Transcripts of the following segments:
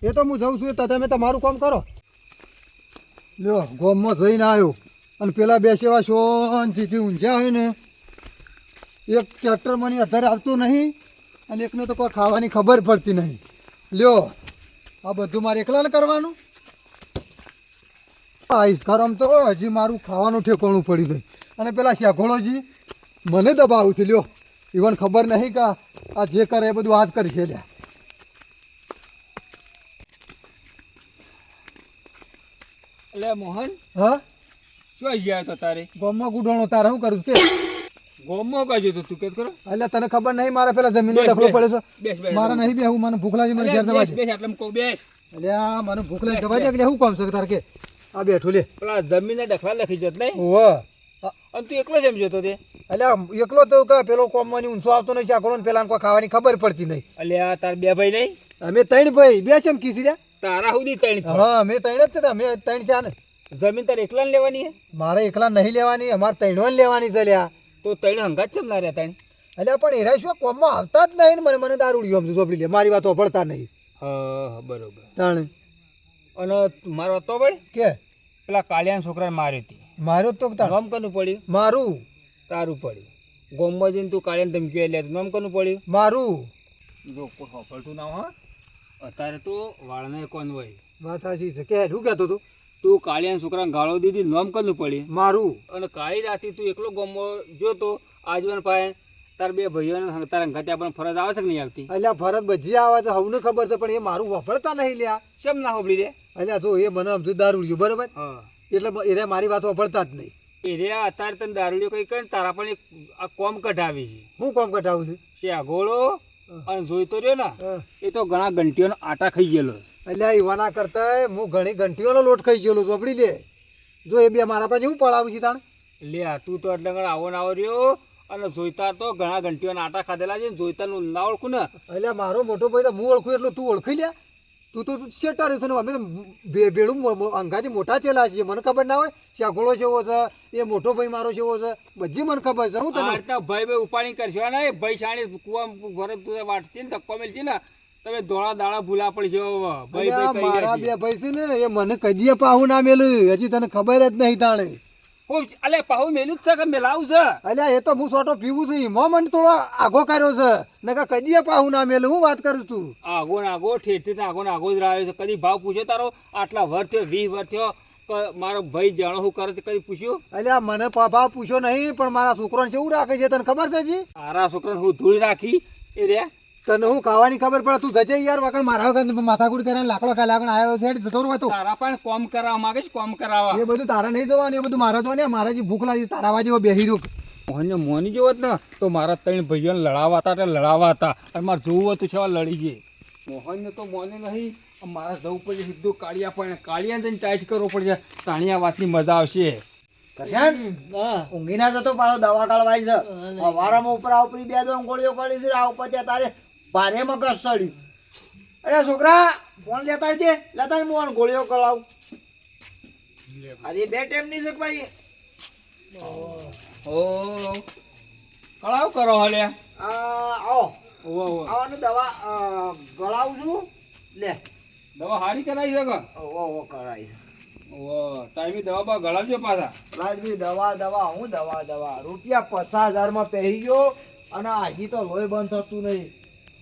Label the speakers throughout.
Speaker 1: એ તો હું જઉં છું, તમે તમારું કામ કરો. લ્યો ગામમાં જઈને આવ્યો અને પેલા બે સેવા શાંતિથી ઊંઝ્યા હોય ને, એક ટ્રેક્ટર મને અત્યારે આવતું નહીં અને એકને તો કોઈ ખાવાની ખબર પડતી નહીં. લ્યો આ બધું મારે એકલાને કરવાનું. આઈસ ખરમ તો હજી મારું ખાવાનું ઠેકાણું પડી ગયું અને પેલા શેઘોળોજી મને દબાવું છે. લ્યો ઈવન ખબર નહીં કે આ જે કરે એ બધું આજ કરી છે. લ્યા
Speaker 2: એટલે મોહન
Speaker 1: હા
Speaker 2: શું ગયા તો તારે
Speaker 1: ગામમાં ગુડાણો તારે શું કરું કે
Speaker 2: ગોમમાં કહેજો તો તું કે કરો.
Speaker 1: એટલે તને ખબર નહીં મારે પેલા જમીનનો ડખલો પડે છે.
Speaker 2: બેસ બેસ
Speaker 1: મારે નહીં બેહું, મને ભૂખ લાગી, મને ઘેર જવા દે.
Speaker 2: બેસ એટલે કહું બેસ.
Speaker 1: એટલે આ મને ભૂખ લાગી જવા દે કે શું કામ છે તારે કે આ બેઠું લે.
Speaker 2: પેલા જમીનના ડખલા લખી જત નહીં
Speaker 1: ઓહો
Speaker 2: અને તું એકલો જ એમ જોતો તે.
Speaker 1: એટલે એકલો તો કે પેલો કોમમાં ઊંચો આવતો નહીં ચાકડો ને પેલા કોઈ ખાવાની ખબર પડતી નહીં.
Speaker 2: એટલે આ તાર બે ભાઈ નહીં
Speaker 1: અમે ત્રણ ભાઈ બે છે એમ કીસી રહ્યા.
Speaker 2: તારા સુધી ત્રણ થયા.
Speaker 1: હા મેં ત્રણ જ હતા, અમે ત્રણ છે ને.
Speaker 2: જમીન તારે એકલા ને લેવાની હે
Speaker 1: મારે એકલા નહીં લેવાની, અમારે ત્રણો લેવાની છે. લ્યા
Speaker 2: તો ત્રણ હંગાત છે ના રહ્યા ત્રણ.
Speaker 1: એટલે પણ એરા શું કોમમાં આવતા જ નહીં ને મને મને દારૂડિયો આમ ચોપડી લે, મારી વાતો પડતા નહીં.
Speaker 2: હા બરોબર.
Speaker 1: તાણ
Speaker 2: અને મારો તો પડે
Speaker 1: કે
Speaker 2: પેલા કાલિયાના છોકરાને મારી હતી.
Speaker 1: મારું તો
Speaker 2: નામ કનું પડ્યું?
Speaker 1: મારું
Speaker 2: તારું પડ્યું. ગોમમાં જઈને તું કાળિયાને ધમકી લે નામ કનું પડ્યું?
Speaker 1: મારું.
Speaker 2: જો કોઈ હોફળતું ના હા અત્યારે તો વાળને કોણ હોય.
Speaker 1: વાત સાચી છે. કે શું કહેતો તું?
Speaker 2: તું કાળિયાના છોકરાને ગાળો દીધી નામ કનું પડ્યું?
Speaker 1: મારું.
Speaker 2: અને કાળી રાતી તું એકલો ગોમમાં જોતો આજીવન પાય તાર બે ભાઈઓને તારા અંગાતે આપણને ફરજ આવે છે કે નહીં આવતી?
Speaker 1: એટલે ફરજ બધી આવે છે, હવને ખબર છે, પણ એ મારું વફળતા નહીં લ્યા.
Speaker 2: કેમ ના હોબળી દે?
Speaker 1: એટલે જો એ મને સમજુ દારૂડિયો બરાબર,
Speaker 2: હા
Speaker 1: એટલે એને મારી વાત વફળતા જ નહીં.
Speaker 2: એ રે અત્યારે તને દારૂડિયો કઈ કરે તારા પણ એક આ કોમ કઢાવી છે.
Speaker 1: હું કામ કઢાવું છું?
Speaker 2: શેઘોળો અને જોઈતો રહ્યો ને
Speaker 1: હા.
Speaker 2: એ તો ઘણા ઘંટીઓનો આટા ખાઈ ગયેલો છે.
Speaker 1: એટલે એવાના કરતા હું ઘણી ઘંટીઓનો લોટ ખાઈ ગયેલો ચોપડી લે. જો એ બે મારા પાસે હું પડાવું છું તાણ.
Speaker 2: લે તું તો એટલે ઘણા આવો ના આવો રહ્યો અને જોઈતા તો ઘણા ઘંટીઓના આટા ખાધેલા છે ને જોઈતાનું ના ઓળખું ને.
Speaker 1: એટલે મારો મોટો ભાઈ તો હું ઓળખું એટલું તું ઓળખી લે. તું તો શેટર છે ને, અમે તો ભેળું અંગાથી મોટા ચેલા છીએ, મને ખબર ના હોય શાઘોળો જેવો છે, એ મોટો ભાઈ મારો જેવો છે, બધી મને ખબર છે. હું તને
Speaker 2: ભાઈ ભાઈ ઉપાડી કરશો ને ભાઈ શાણી કુવા ઘરે તું વાટતી ને ધક્કો મેલતી ને તમે ધોળા દાડા ભૂલા પડશો. ભાઈ
Speaker 1: અલ્યા,
Speaker 2: ભાઈ
Speaker 1: મારા બે ભાઈ છે ને એ મને કદીએ પાહુ ના મેલું, હજી તને ખબર જ નહીં તાણે.
Speaker 2: અલે પાહુ મેલું જ છે કે મેલાવું છે?
Speaker 1: અલ્યા એ તો હું સોટો પીવું છું, એમાં મને થોડો આગો કર્યો છે, નકર કદીએ પાહુ ના મેલું. હું વાત કરું છું?
Speaker 2: આગો ને આગો ઠેઠથી આગો ને આગો જ રહ્યો છે. કદી ભાવ પૂછ્યો તારો? આટલા વર્ષ થયો 20 વર્ષ થયો મારો ભાઈ જાણો શું કરે છે કદી પૂછ્યું?
Speaker 1: અલ્યા મને ભાવ પૂછ્યો નહીં, પણ મારા છોકરાને કેવું રાખે છે તને ખબર છે? જી
Speaker 2: તારા છોકરાને હું ધૂળ રાખી એ રે
Speaker 1: તને હું ખાવાની ખબર પડે? તું જજે યાર, વગર મારા વગર માથાકૂટ કરીને લાકડો આવ્યો છે જતો રહો. તો
Speaker 2: તારા પણ કોમ કરાવવા માંગે છે, કોમ કરાવવા.
Speaker 1: એ બધું તારા નહીં જોવાનું, એ બધું મારા જોવાનું. મારા જે ભૂખ લાગી તારા જેવો બેહી રહ્યો.
Speaker 2: મોહનને મોની જોવો જ ને તો મારા ત્રણ ભાઈઓને લડાવા હતા એટલે લડાવા હતા અને મારે જોવું હતું છે લડી ગઈ. મોહનને તો મોને નહીં, મારા જવું પડે સીધું કાળિયા પણ કાળિયા જઈને ટાઈટ કરવો પડશે. તાણી આ વાતની મજા આવશે.
Speaker 3: ઊંઘી ના જતો પાછો દવા કાઢવાય છે. વારામાં ઉપરા ઉપરી બે દો ગોળીઓ કરી છે, આ ઉપર તારે ભારે મગજ સડ્યું. અરે છોકરા ફોન લેતા છે, લેતા હું ગોળીઓ કરાવ. અરે બે ટાઈમ ની છે ભાઈ.
Speaker 2: ઓ કળાવ કરો હલે
Speaker 3: આવો આવો ને દવા ગળાવું છું. લે
Speaker 2: દવા હારી કરાવી છે કે?
Speaker 3: ઓહો કરાય છે.
Speaker 2: ઓ ટાઈમે દવા બા ગળાવજો પાછા.
Speaker 3: રાજવી દવા હું દવા રૂપિયા 50,000 માં પહેરી ગયો અને હજી તો લોહી બંધ થતું નહીં.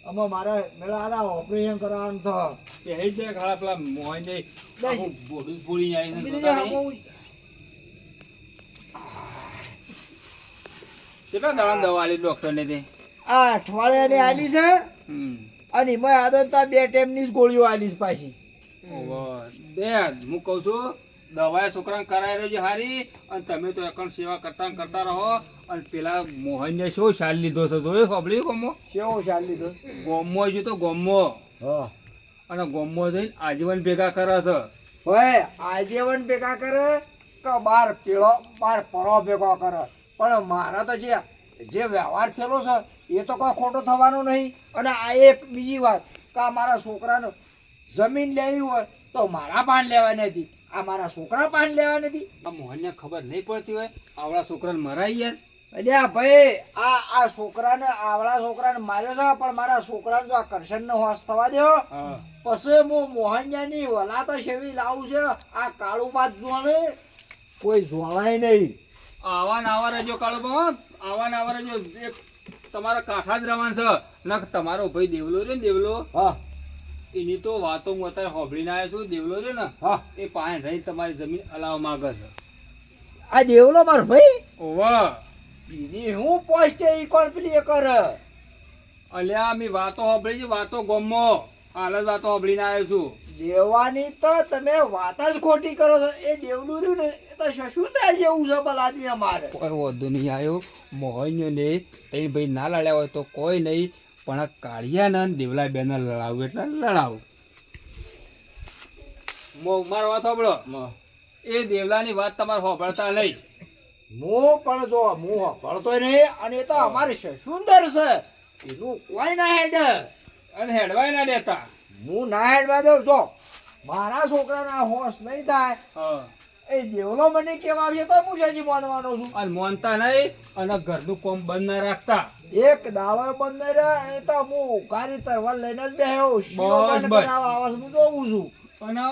Speaker 3: આમાં મારે મેળા ઓપરેશન કરવાનું છે.
Speaker 2: એ જ ખાડા પેલા મોહન જઈ બોડી પૂરી જાય ને કેટલા દાડા દવા આલી ડોક્ટર ને તે?
Speaker 3: આ અઠવાડિયાની આલી છે અને એમાં આદત બે ટાઈમની જ ગોળીઓ આલીશ પાછી.
Speaker 2: બે હું કઉ છું દવા છોકરાને કરાવી રહેજો હારી અને તમે તો એકણ સેવા કરતા રહો. અને પેલા મોહન ને શું શાલ લીધો છે જોયું? ખબર્યું ગમો
Speaker 3: કેવો ચાલ લીધો?
Speaker 2: ગોમો જો તો ગોમો અને ગોમો જઈને આજીવન ભેગા કરે છે.
Speaker 3: હોય આજીવન ભેગા કરે કે બાર પરો ભેગો કરે, પણ મારા તો જે વ્યવહાર થયેલો છે એ તો કોઈ ખોટો થવાનો નહીં. અને આ એક બીજી વાત કે આ મારા છોકરાને જમીન લેવી હોય તો મારા પાન લેવા નથી, આ મારા છોકરા પાન લેવા નથી.
Speaker 2: આ મોહનને ખબર નહીં પડતી હોય આવડા છોકરાને મરાઈ યાર.
Speaker 3: અલ્યા ભાઈ આ છોકરાને આવડા છોકરાને માર્યો છે પણ મારા છોકરાને જો આ કરશનનો હોશ થવા દો
Speaker 2: હા
Speaker 3: પછી હું મોહનજાની વલા તો શેવી લાવું છે આ કાળું બાદ જોણે કોઈ જોણાય નહીં.
Speaker 2: આવા ને આવા રહેજો કાળુબા, આવા ને આવા રહેજો. એક તમારા કાંઠા જ રવાન છે નખ તમારો ભાઈ દેવલો રહ્યો ને દેવલો,
Speaker 3: હા
Speaker 2: એની તો વાતો હું અત્યારે હોભળીને આવ્યો છું. દેવલો રહ્યો ને,
Speaker 3: હા
Speaker 2: એ પાસે રહી તમારી જમીન અલાવવા માંગે છે.
Speaker 3: આ દેવલો મારો ભાઈ
Speaker 2: ઓવા
Speaker 3: એની હું પોસ્ટે ઈ કોણ પેલી એ કર
Speaker 2: અલ્યા મેં વાતો હોભળી છે, વાતો ગોમમાં હાલ જ વાતો હોભળીને આવ્યો છું.
Speaker 3: દેવાની તો તમે વાત જ ખોટી કરો છો. એ દેવલું રહ્યું ને એ તો શશુતા જેવું છે ભલા આદમી અમારે.
Speaker 2: કોઈ વધુ નહીં આવ્યો મોહનને તઈ ભાઈ ના લડ્યા હોય તો કોઈ નહીં, પણ આ કાળિયાને ને દેવલા બેને લડાવું એટલે લડાવું. મારો વાત સાંભળો, એ દેવલાની વાત તમારે સાંભળતા નહીં.
Speaker 3: હું પણ જો હું ભળતો નહીં અને એ તો અમારે સુંદર છે એનું કોઈ ના હેડ
Speaker 2: અને હેડવાય ના દેતા.
Speaker 3: હું ના હેડવા દઉં જો મારા છોકરાના હોશ નહીં થાય
Speaker 2: હા
Speaker 3: એ દેવલો મને કેવા આવશે તો હું હજી માનવાનો છું.
Speaker 2: અને મોનતા નહીં અને ઘરનું કોમ બંધ ના રાખતા.
Speaker 3: એક દાડો બંધ નહીં રહે એ તો હું ગાડી તરવા લઈને જ બેહ્યો
Speaker 2: બસ, બસ.
Speaker 3: આવાજ હું જોઉં છું.
Speaker 2: અને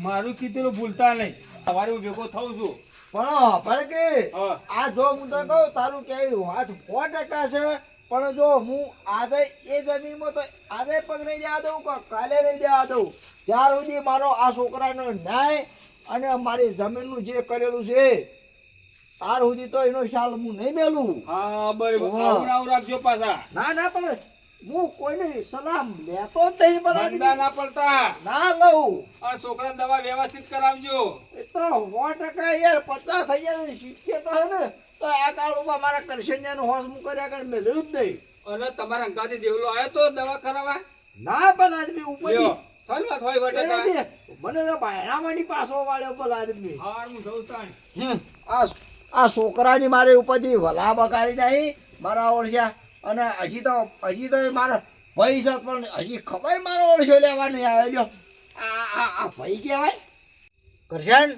Speaker 2: મારું કીધેલું ભૂલતા નહીં. સવારે હું ભેગો થઉં છું.
Speaker 3: પણ કે
Speaker 2: હા
Speaker 3: આ જો હું તો કહું તારું કેવી વાત 100% છે પણ જો હું આજે એ જમીનમાં તો આજે પગ નહીં જવા દઉં કે કાલે નહીં જવા દઉં ત્યાર સુધી મારો આ છોકરાનો ન્યાય અને મારી જમીનનું જે કરેલું છે તાર સુધી તો એનો શાલ હું નહીં મેલું.
Speaker 2: હા બરાબર.
Speaker 3: હા.
Speaker 2: આવું આવું રાખજો પાછા.
Speaker 3: ના પણ હું કોઈની સલાહ લેતો જ નહીં
Speaker 2: બંધા
Speaker 3: પણ
Speaker 2: ના પડતા.
Speaker 3: ના લઉં
Speaker 2: આ છોકરાને દવા વ્યવસ્થિત કરાવજો.
Speaker 3: એ તો 100% યાર 50 થઈ જાય શીખે તો હે ને તો આ કાળમાં મારા કરશન્યાનો હોશ હું કર્યા કર મેળ્યું જ નહીં.
Speaker 2: અને તમારા અંગાથી દેવલો આવ્યો તો દવા કરાવવા.
Speaker 3: ના પણ આદમી ઉપર
Speaker 2: લ્યો, ચાલ વાત હોય બટાકા.
Speaker 3: મને તો બાયણામાંની પાછો વાળ્યો પર આદમી.
Speaker 2: હાર હું જઉં તાણ.
Speaker 3: આ છોકરાની મારી ઉપરથી વલા બગાડી નહીં મારા ઓળખ્યા અને હજી તો મારા ભાઈ છે પણ હજી ખબર મારો ઓળખ્યો લેવા નહીં આવ્યો. આ ભાઈ કહેવાય કરશન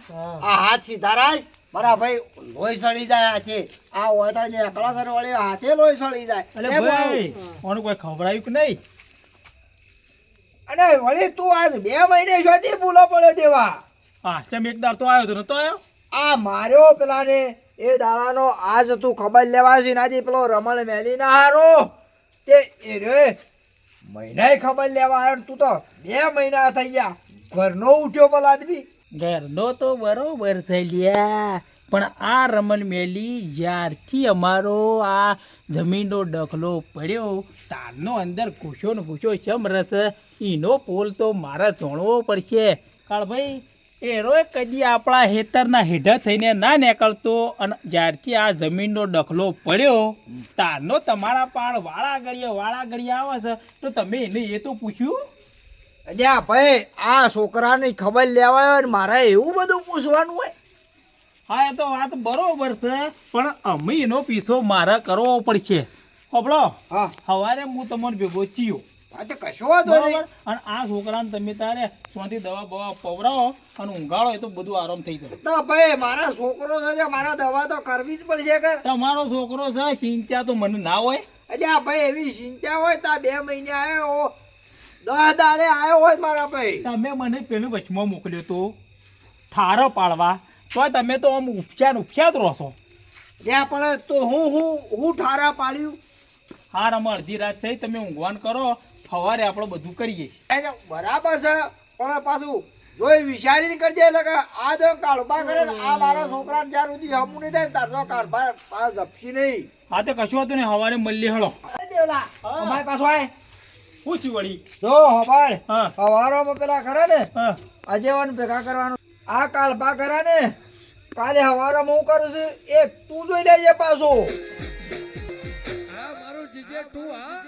Speaker 3: આ હાથ સીધા રાખ મારા ભાઈ લોહી સળી જાય હાથે આ હોય તો એકલા સર વળે હાથે લોહી સળી જાય.
Speaker 4: અલે ભાઈ ઓનું કોઈ ખવડાવ્યું કે નહીં?
Speaker 3: અને વળી તું આજ 2 મહિને સુધી ભૂલો પડ્યો દેવા.
Speaker 4: હા ચમ એક દાર તો આવ્યો તો નતો આવ્યો?
Speaker 3: આ માર્યો પેલાને એ દાડાનો આજ તું ખબર લેવા છે નાજી પેલો રમણ મેલી ના હારો તે એ રે મહિનાય ખબર લેવા આવ્યો ને તું તો 2 મહિના થઈ ગયા ઘરનો ઉઠ્યો પેલા આદમી.
Speaker 4: ઘરનો તો બરોબર થઈ લ્યા પણ આ રમણ મેલી જ્યારથી અમારો આ જમીનનો ડખલો પડ્યો તારનો અંદર ઘૂસો ને ઘૂસો ચમ રસ એનો પોલ તો મારે ધોણવો પડશે. કારણ ભાઈ એરો કદી આપણા હેતરના હેઠા થઈને ના નીકળતો અને જ્યારથી આ જમીનનો ડખલો પડ્યો તારનો તમારા પાડ વાળા ગળીએ આવે છે તો તમે એને એ તો પૂછ્યું?
Speaker 3: અલ્યા ભાઈ આ છોકરાની ખબર લેવા આવ્યો ને મારે એવું બધું પૂછવાનું હોય?
Speaker 4: હા એ તો વાત બરોબર છે પણ અમે એનો પીછો મારે કરવો પડશે. હોબળો
Speaker 3: હા
Speaker 4: સવારે હું તમારે ભેગો ચીયો
Speaker 3: આ તો કશો વાંધો
Speaker 4: બરોબર
Speaker 3: નહીં.
Speaker 4: અને આ છોકરાને તમે તારે શાંતિ દવા બવા પવડાવો અને ઊંઘાડો એ તો બધું આરામ થઈ જાય.
Speaker 3: તો ભાઈ મારા છોકરો છે મારા દવા તો કરવી જ પડશે કે
Speaker 4: તમારો છોકરો છે ચિંતા તો મને ના હોય.
Speaker 3: અલ્યા ભાઈ એવી ચિંતા હોય તો 2 મહિને આવ્યો 10 દાડે આવ્યો હોય મારા ભાઈ.
Speaker 4: તમે મને પેલું વચમાં મોકલ્યો તો ઠારો પાડવા તો તમે તો આમ ઉપચાર જ રહો છો.
Speaker 3: ત્યાં પણ તો હું ઠારા પાડ્યું.
Speaker 4: હાર અમે અડધી રાત થઈ તમે ઊંઘવાન કરો સવારે આપણે બધું કરીએ.
Speaker 3: એ તો બરાબર છે પણ પાછું જોઈ વિચારીને કરજે એટલે કે આ જો કાળબા કરે ને આ મારા છોકરાને જ્યાં સુધી હમું નહીં થાય ને તાર તો કાળબા પાસ જપશી નહીં.
Speaker 4: હા તો કશું હતું ને સવારે મળી હળો.
Speaker 3: અરે દેવલા
Speaker 4: હા.
Speaker 3: અમારી પાછો આય
Speaker 4: શું થયું વળી?
Speaker 3: જો હવાળ
Speaker 4: હા
Speaker 3: હવારોમાં પેલા કરે ને
Speaker 4: હા
Speaker 3: અજેવન ભેગા કરવાનું આ કાળબા કરે ને કાલે હવારોમાં હું કરું છું એક તું જોઈ લેજે પાછો.
Speaker 2: હા મારું જીજે તું હા